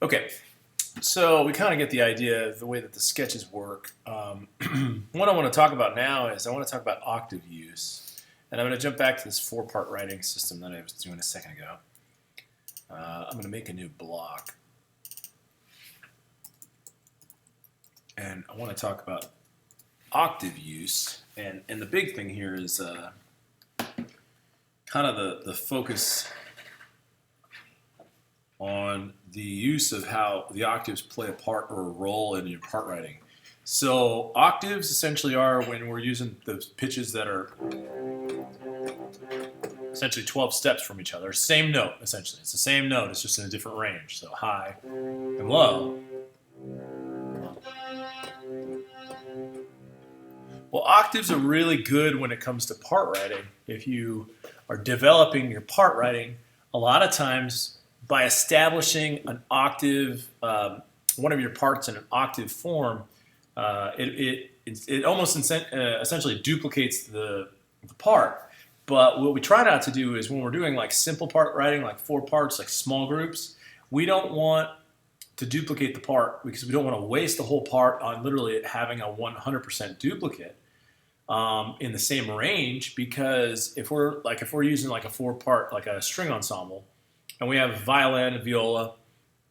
Okay, so we kind of get the idea of the way that the sketches work. What I want to talk about now is I want to talk about octave use. And I'm going to jump back to this four-part writing system that I was doing a second ago. I'm going to make a new block. And I want to talk about octave use. And the big thing here is kind of the focus on the use of how the octaves play a part or a role in your part writing. So octaves essentially are when we're using those pitches that are essentially 12 steps from each other. Same note, essentially. It's the same note, it's just in a different range. So high and low. Well, octaves are really good when it comes to part writing. If you are developing your part writing, a lot of times by establishing an octave, one of your parts in an octave form, it almost essentially duplicates the part. But what we try not to do is when we're doing like simple part writing, like 4 parts, like small groups, we don't want to duplicate the part because we don't want to waste the whole part on literally having a 100% duplicate in the same range. Because if we're using like a 4-part, like a string ensemble, and we have violin, viola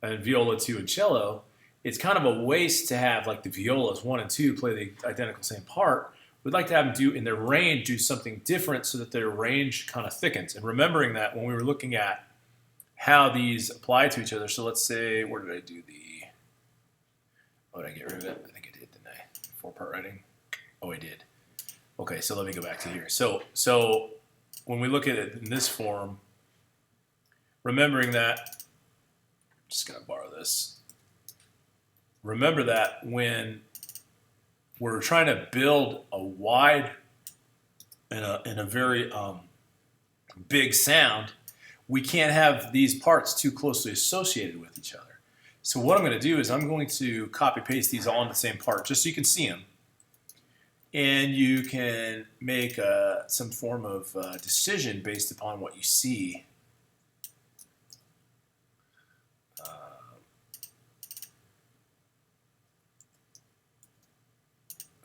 2, and cello, it's kind of a waste to have like the violas 1 and 2 play the identical same part. We'd like to have them do in their range do something different so that their range kind of thickens. And remembering that when we were looking at how these apply to each other, so let's say, where did I do oh, did I get rid of it? I think I did, didn't I? 4-part writing? Oh, I did. Okay, so let me go back to here. So when we look at it in this form, remembering that, I'm just going to borrow this. Remember that when we're trying to build a wide and a very big sound, we can't have these parts too closely associated with each other. So what I'm going to do is I'm going to copy paste these all in the same part just so you can see them. And you can make some form of decision based upon what you see.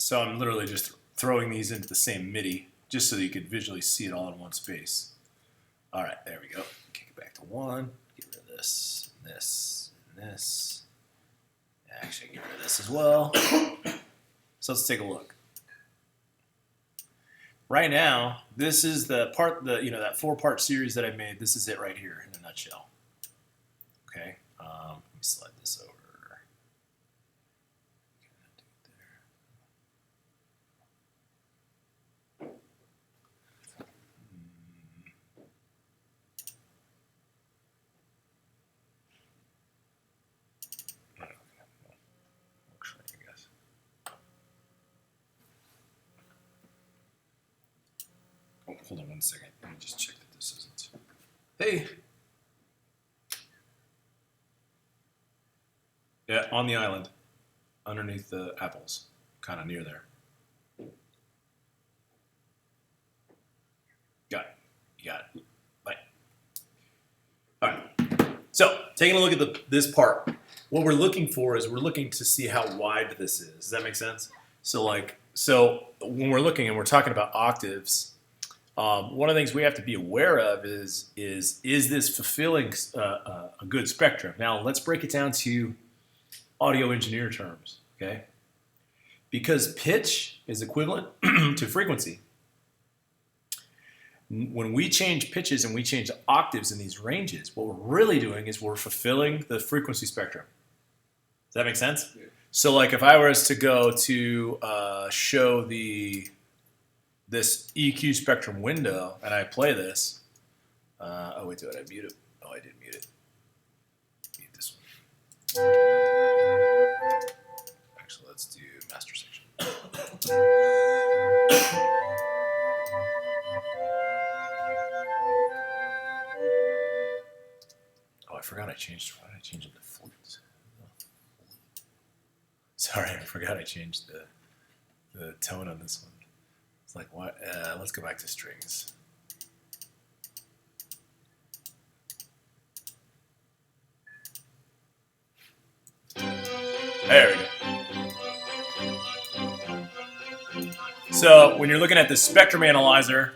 So I'm literally just throwing these into the same MIDI just so that you could visually see it all in one space. All right, there we go. Kick it back to 1. Get rid of this, and this, and this. Actually, get rid of this as well. So let's take a look. Right now, this is the part, that 4-part series that I made. This is it right here in a nutshell. Okay, let me slide this over. Hold on 1 second. Let me just check that this isn't. Hey. Yeah, on the island, underneath the apples, kind of near there. Got it. You got it. Bye. All right. So, taking a look at this part, what we're looking for is we're looking to see how wide this is. Does that make sense? So when we're looking and we're talking about octaves, one of the things we have to be aware of is this fulfilling a good spectrum? Now, let's break it down to audio engineer terms, okay? Because pitch is equivalent to frequency. When we change pitches and we change octaves in these ranges, what we're really doing is we're fulfilling the frequency spectrum. Does that make sense? Yeah. So like if I was to go to show this EQ spectrum window and I play this, oh wait, did I mute it? Oh, I did mute it. Mute this one. Actually, let's do master section. Oh, I forgot I changed. Why did I change it to flutes? Sorry, I forgot I changed the tone on this one. It's like, what? Let's go back to strings. There we go. So when you're looking at the spectrum analyzer,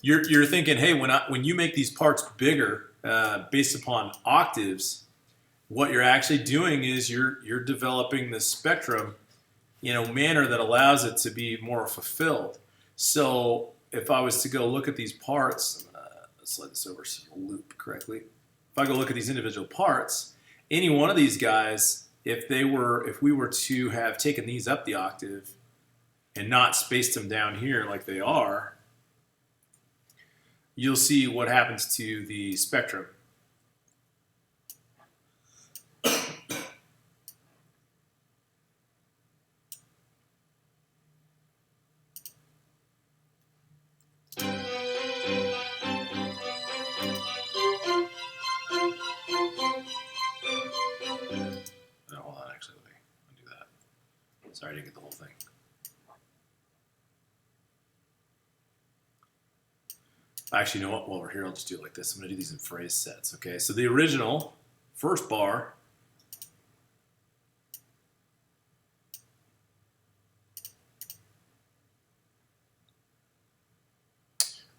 you're thinking, hey, when you make these parts bigger based upon octaves, what you're actually doing is you're developing the spectrum in a manner that allows it to be more fulfilled. So if I was to go look at these parts, let's slide this over so it'll loop correctly. If I go look at these individual parts, any one of these guys, if we were to have taken these up the octave and not spaced them down here like they are, you'll see what happens to the spectrum. Sorry, I didn't get the whole thing. Actually, you know what? While we're here, I'll just do it like this. I'm going to do these in phrase sets, okay? So the original first bar.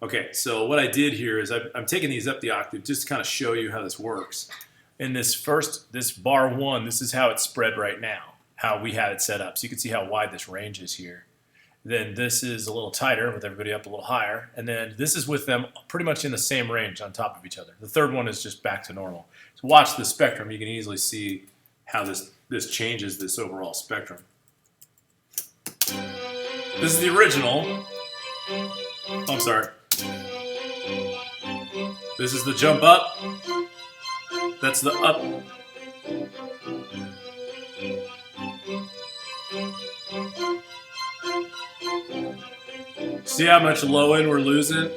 Okay, so what I did here is I'm taking these up the octave just to kind of show you how this works. In this bar 1, this is how it's spread right now, how we had it set up. So you can see how wide this range is here. Then this is a little tighter with everybody up a little higher. And then this is with them pretty much in the same range on top of each other. The third one is just back to normal. So watch the spectrum. You can easily see how this changes this overall spectrum. This is the original. Oh, I'm sorry. This is the jump up. That's the up. See how much low end we're losing?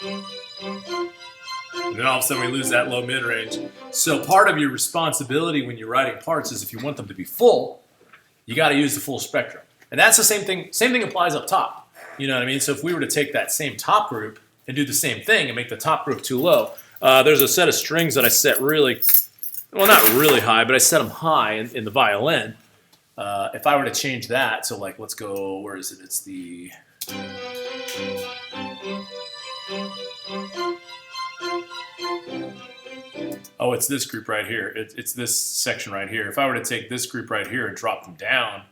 And then all of a sudden we lose that low mid range. So part of your responsibility when you're writing parts is if you want them to be full, you got to use the full spectrum. And that's the same thing. Same thing applies up top. You know what I mean? So if we were to take that same top group and do the same thing and make the top group too low, there's a set of strings that I set really, well, not really high, but I set them high in the violin. If I were to change that, so like, let's go, where is it? It's the... Oh, it's this group right here. It's this section right here. If I were to take this group right here and drop them down,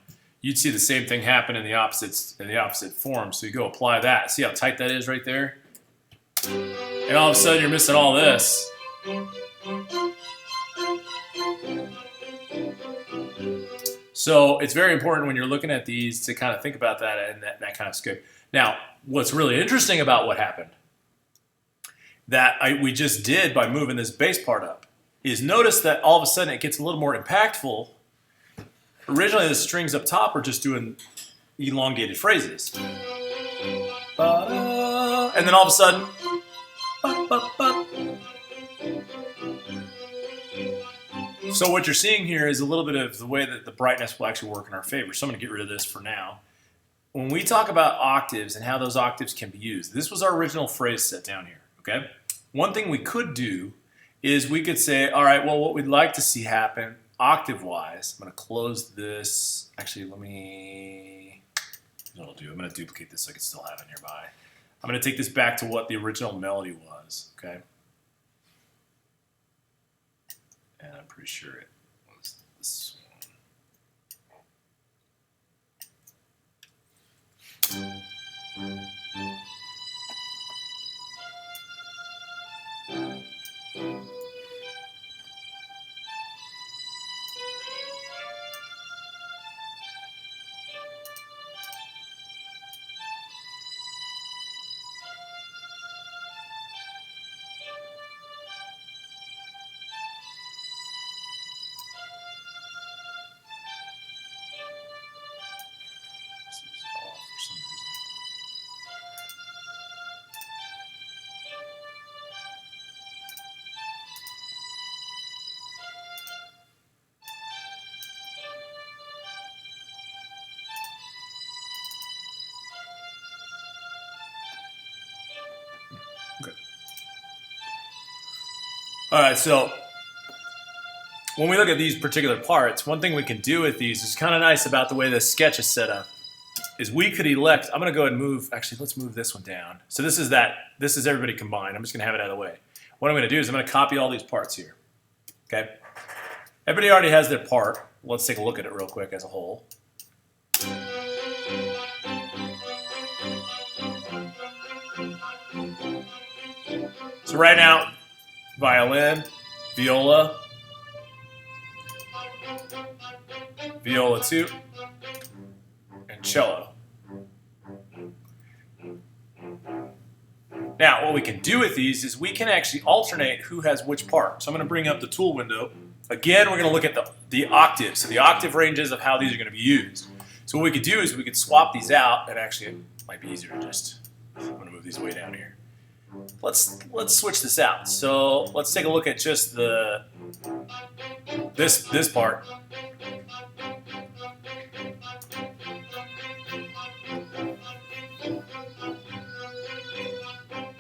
you'd see the same thing happen in the opposite form. So you go apply that. See how tight that is right there? And all of a sudden you're missing all this. So it's very important when you're looking at these to kind of think about that and that kind of scope. Now, what's really interesting about what happened that we just did by moving this bass part up is notice that all of a sudden it gets a little more impactful. Originally the strings up top are just doing elongated phrases. And then all of a sudden, so what you're seeing here is a little bit of the way that the brightness will actually work in our favor. So I'm going to get rid of this for now. When we talk about octaves and how those octaves can be used, this was our original phrase set down here, okay? One thing we could do is we could say, all right, well, what we'd like to see happen octave-wise, I'm going to close this. Actually, let me, here's what I'll do. I'm going to duplicate this so I can still have it nearby. I'm going to take this back to what the original melody was, okay? And I'm pretty sure it was this one. Okay. All right, so when we look at these particular parts, one thing we can do with these is kind of nice about the way this sketch is set up, is we could elect, I'm going to go ahead and move, actually let's move this one down. So this is everybody combined. I'm just going to have it out of the way. What I'm going to do is I'm going to copy all these parts here. Okay? Everybody already has their part. Let's take a look at it real quick as a whole. So right now, violin, viola, viola 2, and cello. Now, what we can do with these is we can actually alternate who has which part. So I'm going to bring up the tool window. Again, we're going to look at the octaves, so the octave ranges of how these are going to be used. So what we could do is we could swap these out, and actually it might be easier to just, I'm going to move these way down here. Let's switch this out. So let's take a look at just this part.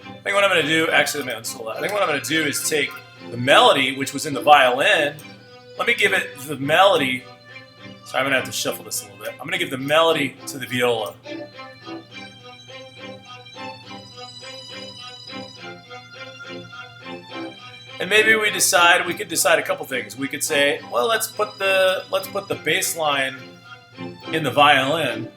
I think what I'm going to do, actually, let me unscroll that. I think what I'm going to do is take the melody, which was in the violin. Let me give it the melody. So I'm going to have to shuffle this a little bit. I'm going to give the melody to the viola. And maybe we could decide a couple things. We could say, well, let's put the bass line in the violin.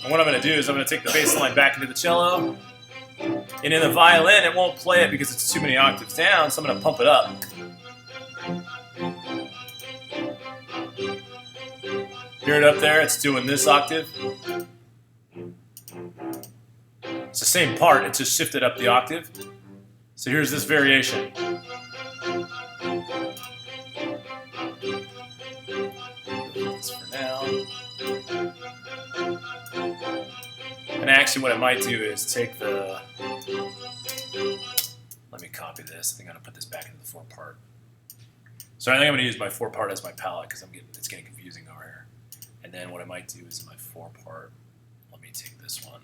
And what I'm going to do is I'm going to take the bass line back into the cello. And in the violin, it won't play it because it's too many octaves down, so I'm going to pump it up. Hear it up there? It's doing this octave. It's the same part, it's just shifted up the octave. So here's this variation. This for now. And actually what I might do is take the... Let me copy this. I think I'm going to put this back into the 4-part. So I think I'm going to use my 4-part as my palette because it's getting confusing over here. And then what I might do is in my 4-part, let me take this one,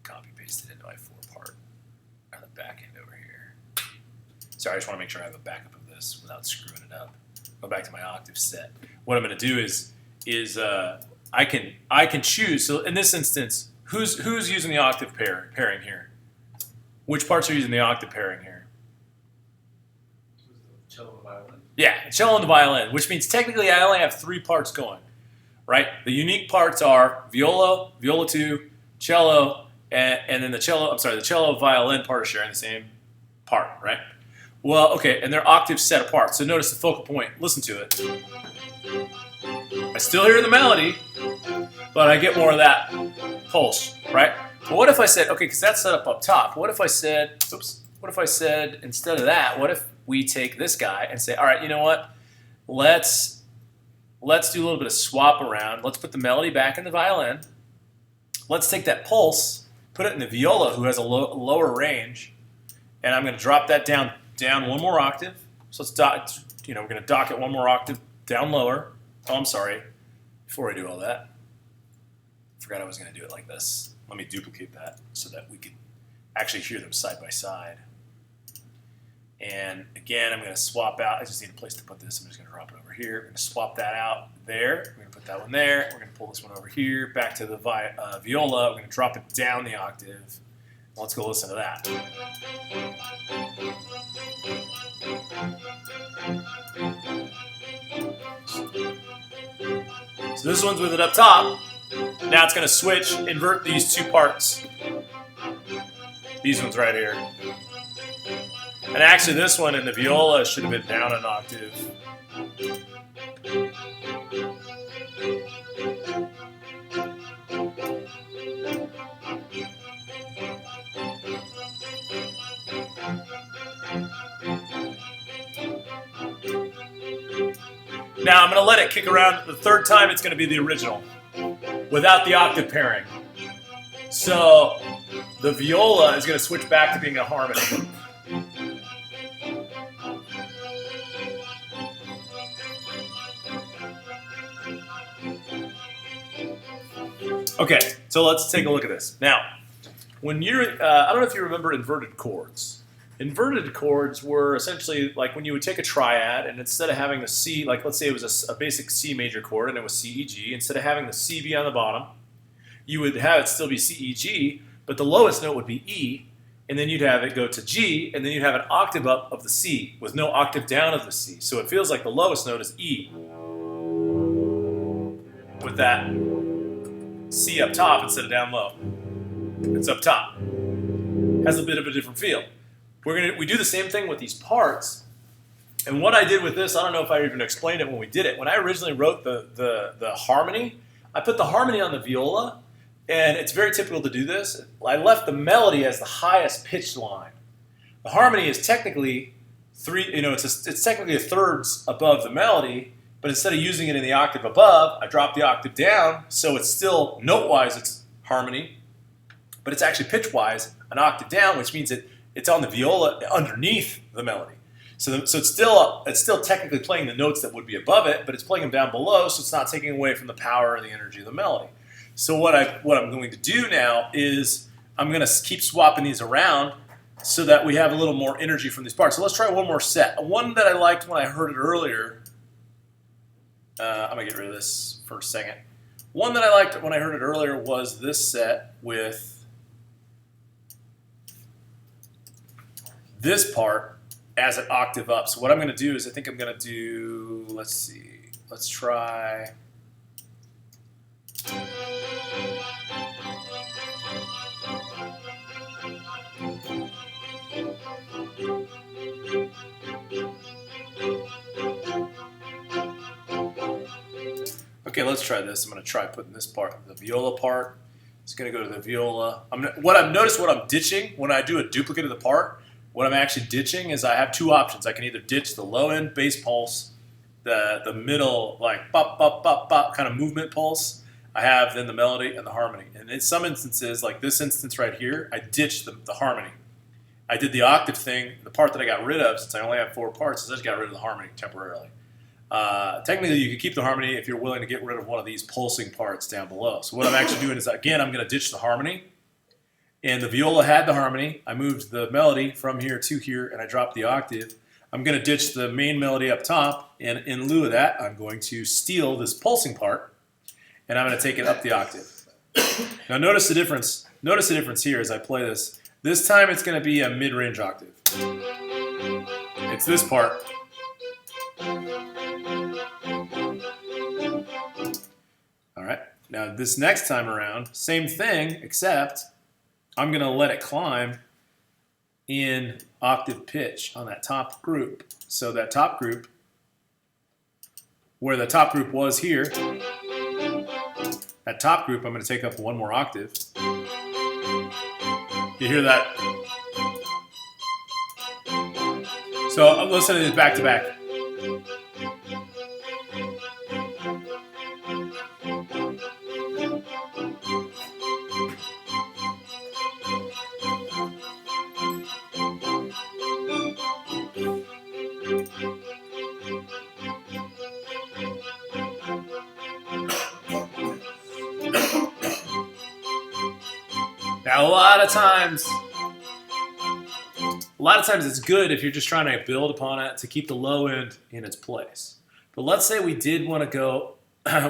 copy paste it into my 4-part on the back end over here. Sorry, I just want to make sure I have a backup of this without screwing it up. Go back to my octave set. What I'm going to do is I can choose. So in this instance, who's using the octave pairing here? Which parts are using the octave pairing here? Cello and violin. Yeah, cello and the violin, which means technically I only have 3 parts going. Right? The unique parts are viola, viola 2, cello, and then the cello violin part are sharing the same part, right? Well, okay, and they're octaves set apart. So notice the focal point. Listen to it. I still hear the melody, but I get more of that pulse, right? But what if I said, okay, because that's set up top. What if I said, instead of that, what if we take this guy and say, all right, you know what? Let's do a little bit of swap around. Let's put the melody back in the violin. Let's take that pulse, put it in the viola, who has a lower range, and I'm going to drop that down one more octave. So we're going to dock it one more octave down lower. Oh, I'm sorry. Before I do all that, I forgot I was going to do it like this. Let me duplicate that so that we could actually hear them side by side. And again, I'm going to swap out. I just need a place to put this. I'm just going to drop it over here. We're going to swap that out there. We're going to put that one there. We're going to pull this one over here. Back to the viola. We're going to drop it down the octave. Let's go listen to that. So this one's with it up top. Now it's going to switch, invert these 2 parts. These ones right here. And actually this one in the viola should have been down an octave. Now I'm going to let it kick around. The 3rd time it's going to be the original without the octave pairing. So the viola is going to switch back to being a harmony. Okay, so let's take a look at this. Now, when you're, I don't know if you remember inverted chords. Inverted chords were essentially like when you would take a triad and instead of having the C, like let's say it was a basic C major chord and it was C, E, G, instead of having the C be on the bottom, you would have it still be C, E, G, but the lowest note would be E, and then you'd have it go to G, and then you'd have an octave up of the C with no octave down of the C. So it feels like the lowest note is E with that C up top instead of down low. It's up top. Has a bit of a different feel. We do the same thing with these parts. And what I did with this, I don't know if I even explained it when we did it. When I originally wrote the harmony, I put the harmony on the viola, and it's very typical to do this. I left the melody as the highest pitched line. The harmony is technically it's technically a thirds above the melody, but instead of using it in the octave above, I dropped the octave down, so it's still note-wise it's harmony, but it's actually pitch-wise an octave down, which means it's on the viola underneath the melody. So it's still technically playing the notes that would be above it, but it's playing them down below, so it's not taking away from the power or the energy of the melody. So what I'm going to do now is I'm going to keep swapping these around so that we have a little more energy from these parts. So let's try one more set. One that I liked when I heard it earlier. I'm going to get rid of this for a second. One that I liked when I heard it earlier was this set with this part as an octave up. So what I'm going to do is I think I'm going to do, let's see, let's try. Okay, let's try this. I'm going to try putting this part, the viola part. It's going to go to the viola. What I've noticed, what I'm ditching when I do a duplicate of the part, what I'm actually ditching is I have two options. I can either ditch the low end bass pulse, the middle like bop bop bop bop kind of movement pulse. I have then the melody and the harmony. And in some instances, like this instance right here, I ditched the harmony. I did the octave thing. The part that I got rid of, since I only have 4 parts, is I just got rid of the harmony temporarily. Technically, you can keep the harmony if you're willing to get rid of one of these pulsing parts down below. So what I'm actually doing is, again, I'm going to ditch the harmony. And the viola had the harmony. I moved the melody from here to here, and I dropped the octave. I'm going to ditch the main melody up top, and in lieu of that, I'm going to steal this pulsing part, and I'm going to take it up the octave. Now notice the difference. Notice the difference here as I play this. This time it's going to be a mid-range octave. It's this part. All right. Now this next time around, same thing, except I'm going to let it climb in octave pitch on that top group. So that top group, where the top group was here, that top group I'm going to take up one more octave. You hear that? So I'm listening to this back to back. Now, a lot of times it's good if you're just trying to build upon it to keep the low end in its place. But let's say we did want to go,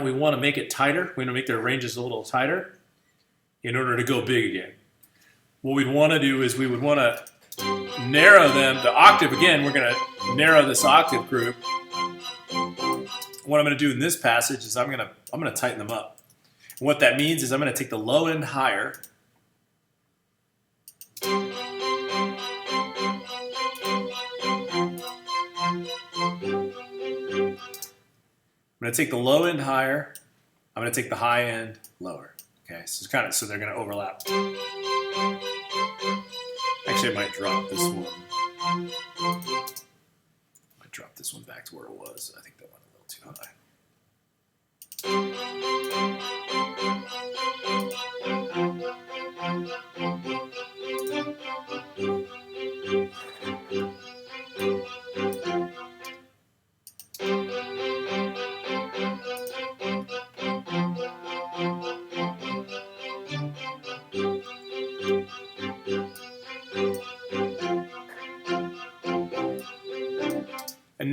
we want to make it tighter. We want to make their ranges a little tighter in order to go big again. What we'd want to do is we would want to narrow them. The octave, again, we're going to narrow this octave group. What I'm going to do in this passage is I'm going to tighten them up. And what that means is I'm going to take the low end higher. I'm going to take the low end higher. I'm going to take the high end lower. Okay, so they're going to overlap. Actually, I might drop this one. I might drop this one back to where it was. I think that went a little too high.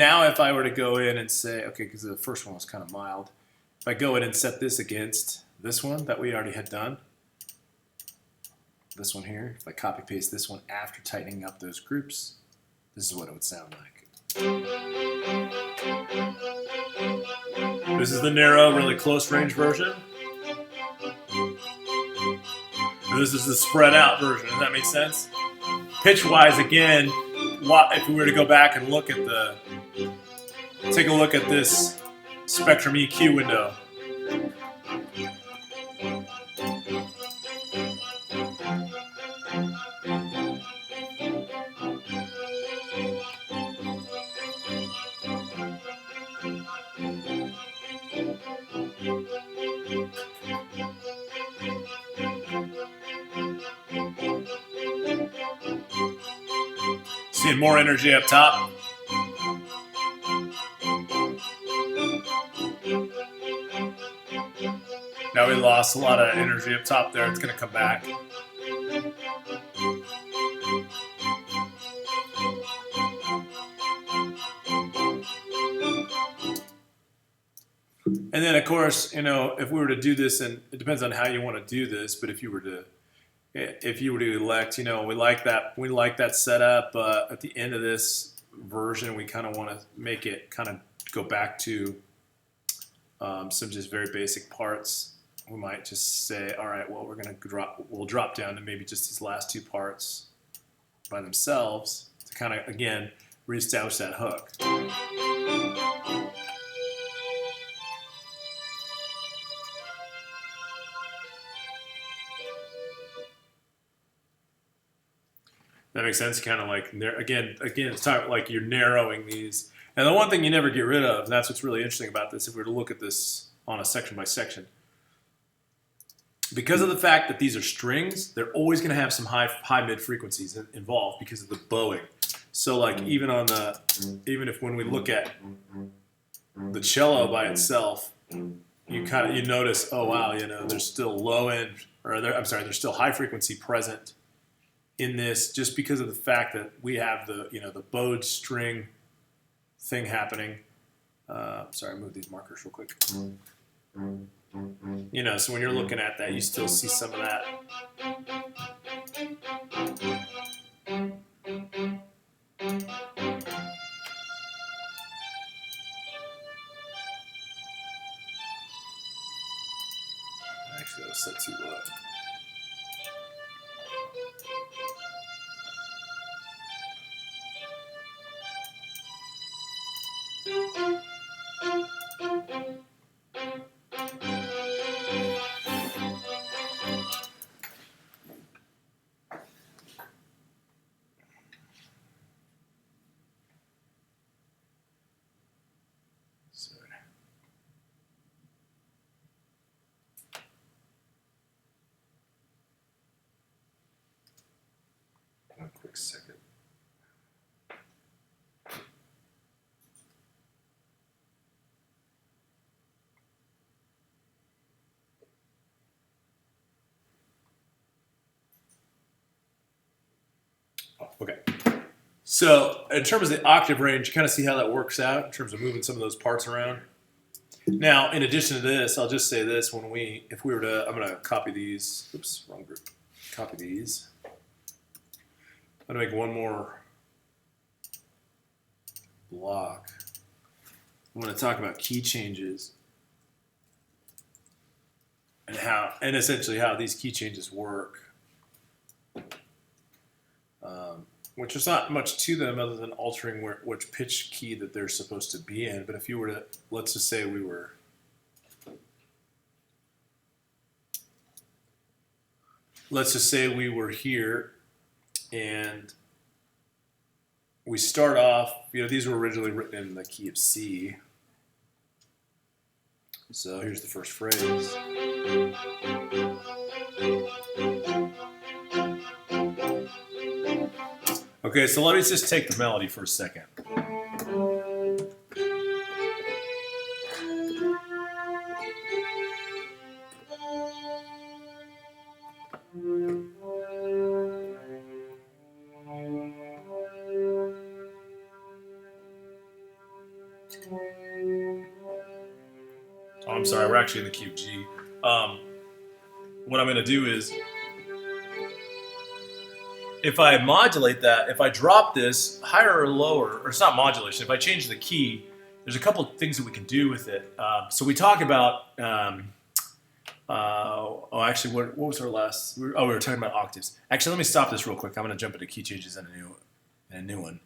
now if I were to go in and say, okay, because the first one was kind of mild, if I go in and set this against this one that we already had done, this one here, if I copy paste this one after tightening up those groups, this is what it would sound like. This is the narrow, really close range version. And this is the spread out version. Does that make sense? Pitch wise, again, if we were to go back and look at take a look at this Spectrum EQ window. Seeing more energy up top. Now we lost a lot of energy up top there. It's going to come back. And then, of course, you know, if we were to do this, and it depends on how you want to do this, but if you were to elect, you know, we like that setup. At the end of this version, we kind of want to make it kind of go back to some just very basic parts. We might just say, all right, well, we'll drop down to maybe just these last two parts by themselves to kind of, again, reestablish that hook. That makes sense. Kind of like, again, it's time, like you're narrowing these. And the one thing you never get rid of, and that's what's really interesting about this, if we were to look at this on a section by section, because of the fact that these are strings, they're always going to have some high mid frequencies involved because of the bowing. So like even if when we look at the cello by itself, you notice, oh wow, you know, there's still low end, there's still high frequency present in this, just because of the fact that we have the bowed string thing happening. Sorry, I moved these markers real quick. You know, so when you're looking at that, you still see some of that. Actually, I'll set too low. One quick second. Okay. So in terms of the octave range, you kind of see how that works out in terms of moving some of those parts around. Now, in addition to this, I'll just say this: I'm going to copy these. Oops, wrong group. Copy these. I'm going to make one more block. I'm going to talk about key changes and essentially how these key changes work. Which is not much to them other than altering which pitch key that they're supposed to be in. But if you were to, let's just say we were here and we start off, you know, these were originally written in the key of C. So here's the first phrase. Okay, so let me just take the melody for a second. Oh, I'm sorry, we're actually in the key of G. What I'm going to do is, if I modulate that, if I drop this higher or lower, or it's not modulation, if I change the key, there's a couple of things that we can do with it. So we talk about, actually, what was our last? We were talking about octaves. Actually, let me stop this real quick. I'm going to jump into key changes in a new one.